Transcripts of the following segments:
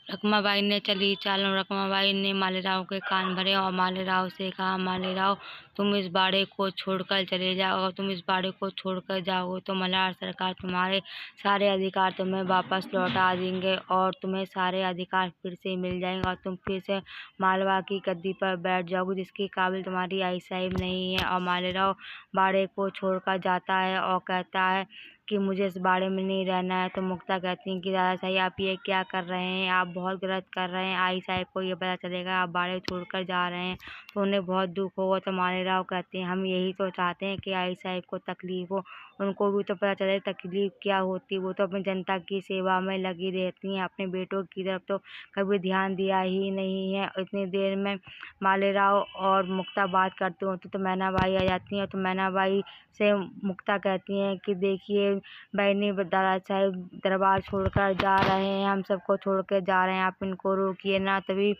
रखमाबाई ने चली चाल। रखमाबाई ने मालेराव के कान भरे और मालेराव से कहा, मालेराव, तुम इस बाड़े को छोड़कर चले जाओ। अगर तुम इस बाड़े को छोड़कर जाओगे तो मल्हार सरकार तुम्हारे सारे अधिकार तुम्हें वापस लौटा देंगे और तुम्हें सारे अधिकार फिर से मिल जाएंगे और तुम फिर से मालवा की गद्दी पर बैठ जाओगे, जिसके काबिल तुम्हारी आई साहिब नहीं है। और मालेराव बाड़े को छोड़कर जाता है और कहता है कि मुझे इस बाड़े में नहीं रहना है। तो मुक्ता कहती है कि दादा साहब, आप ये क्या कर रहे हैं? आप बहुत गलत कर रहे हैं। आई साहब को ये पता चलेगा आप बाड़े छोड़कर जा रहे हैं तो उन्हें बहुत दुख होगा। तो मालेराव कहते हैं, हम यही तो चाहते हैं कि आई साहब को तकलीफ हो, उनको भी तो पता चले तकलीफ क्या होती है। वो तो अपनी जनता की सेवा में लगी रहती हैं, अपने बेटों की तरफ तो कभी ध्यान दिया ही नहीं है। इतनी देर में मालेराव और मुक्ता बात करते होते तो मैनाबाई आ जाती हैं। तो मैनाबाई से मुक्ता कहती हैं कि देखिए बहनी, दादा साहब दरबार छोड़कर जा रहे हैं, हम सबको छोड़ कर जा रहे हैं, आप इनको रोकिए ना। तभी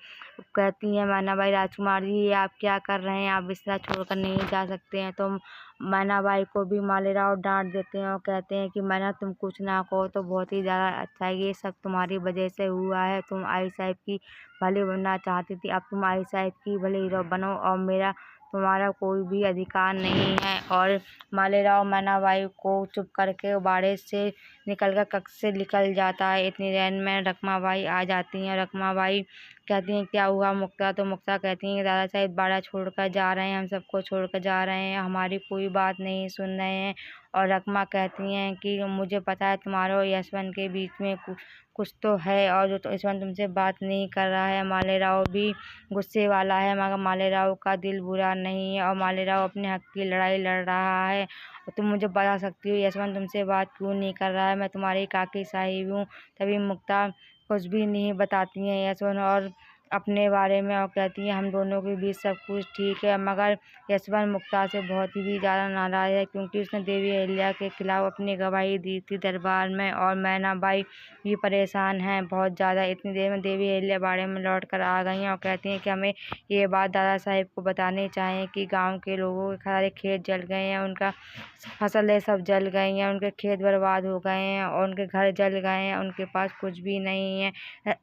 कहती हैं मैनाबाई, राजकुमार जी ये आप क्या कर रहे हैं? आप बिस्तर छोड़कर नहीं जा सकते हैं। तो मैनाबाई को भी मालेराव डांट देते हैं और कहते हैं कि मैना, तुम कुछ ना कहो तो बहुत ही ज़्यादा अच्छा है, ये सब तुम्हारी वजह से हुआ है। तुम आई साहब की भली बनना चाहती थी, अब तुम आई साहब की भले हीरो बनो और मेरा तुम्हारा कोई भी अधिकार नहीं है। और मालेराव मैनाबाई को चुप करके बाड़े से निकलकर कक्ष से निकल जाता है। इतनी देर में रखमाबाई आ जाती हैं। रखमाबाई कहती हैं, क्या हुआ मुक्ता? तो मुक्ता कहती हैं, दादा साहब बाड़ा छोड़कर जा रहे हैं, हम सबको छोड़कर जा रहे हैं, हमारी कोई बात नहीं सुन रहे हैं। और रखमा कहती हैं कि मुझे पता है तुम्हारे और यशवंत के बीच में कुछ तो है और जो तो यशवंत तुमसे बात नहीं कर रहा है। मालेराव भी गुस्से वाला है, मगर मालेराव का दिल बुरा नहीं है और मालेराव अपने हक की लड़ाई लड़ रहा है। तुम मुझे बता सकती हो यशवंत तुमसे बात क्यों नहीं कर रहा है? मैं तुम्हारी काकी साहिब हूँ। तभी मुक्ता कुछ भी नहीं बताती हैं यशवंत और अपने बारे में, और कहती हैं हम दोनों के बीच सब कुछ ठीक है। मगर यशवंत मुक्ता से बहुत ही ज़्यादा नाराज़ है, क्योंकि उसने देवी अहिल्या के खिलाफ अपनी गवाही दी थी दरबार में। और मैनाबाई भी परेशान हैं बहुत ज़्यादा। इतनी देर में देवी अहिल्या बाड़े में लौट कर आ गई हैं और कहती हैं कि हमें ये बात दादा साहब को बतानी चाहिए कि गांव के लोगों के सारे खेत जल गए हैं, उनका फसलें सब जल गई हैं, उनके खेत बर्बाद हो गए हैं और उनके घर जल गए हैं, उनके पास कुछ भी नहीं है।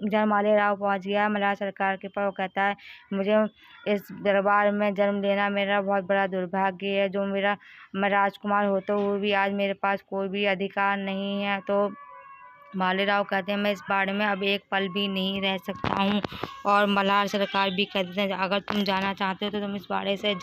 जब मालेराव पहुंच गया मल्हार सरकार के पास, वो कहता है मुझे इस दरबार में जन्म लेना मेरा बहुत बड़ा दुर्भाग्य है, जो मैं राजकुमार होता हुए भी आज मेरे पास कोई भी अधिकार नहीं है। तो मालेराव कहते हैं मैं इस बाड़े में अब एक पल भी नहीं रह सकता हूँ। और मल्हार सरकार भी कहते हैं अगर तुम जाना चाहते हो तो तुम इस बाड़े से